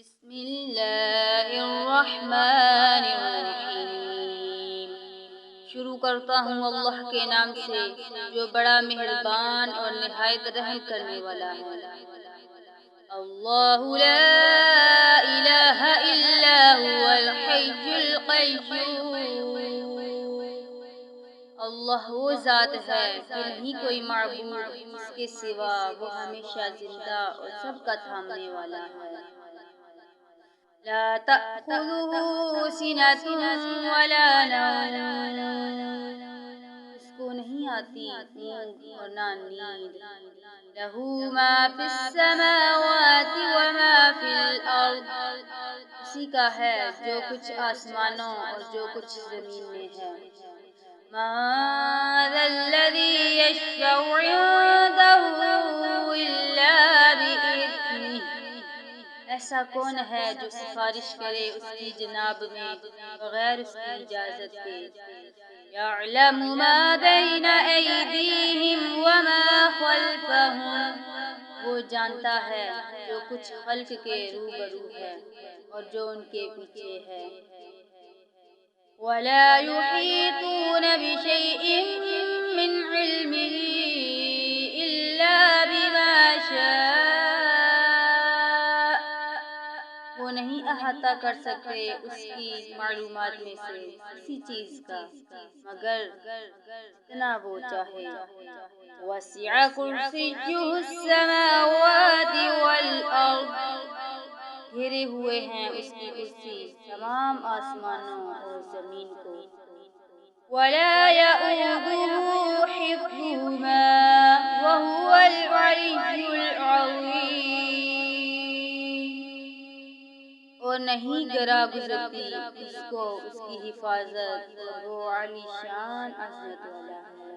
بسم اللہ الرحمن الرحیم۔ شروع کرتا ہوں اللہ کے نام سے جو بڑا مہربان اور نہایت رحم کرنے والا ہے۔ اللہ لا الہ الا هو الحی القیوم۔ اللہ وہ ذات ہے کہ نہیں کوئی معبود اس کے سوا، وہ ہمیشہ زندہ اور سب کا تھامنے والا ہے۔ لا تأخذه سنة ولا نوم، اس کو نہیں آتی اونگ اور نہ نیند۔ لہ ما فی السماوات وما فی الارض، اسی کا ہے جو کچھ آسمانوں اور جو کچھ زمین میں ہے۔ من ذا الذی یشفع عنده الا بإذنہ، ایسا کون ہے جو سفارش کرے اس کی جناب میں بغیر اس کی اجازت کے۔ یعلم ما بین ایدیہم وما خلفہم، وہ جانتا ہے جو کچھ خلق کے روبرو ہے اور جو ان کے پیچھے ہے۔ ولا یحیطون بشیء من علمہ الا بما شاء، وہ نہیں احاطہ کر سکتے اس کی معلومات میں سے کسی چیز کا مگر جتنا وہ چاہے۔ وسع کرسیہ السماوات والارض، گھیرے ہوئے ہیں اس کی کرسی تمام آسمانوں اور زمین کو۔ ولا یؤودہ حفظہما وہو العلی العظیم، اور نہیں گرا گزرتی اس کو اس کی حفاظت، اور وہ عالی شان عظمت والا ہے۔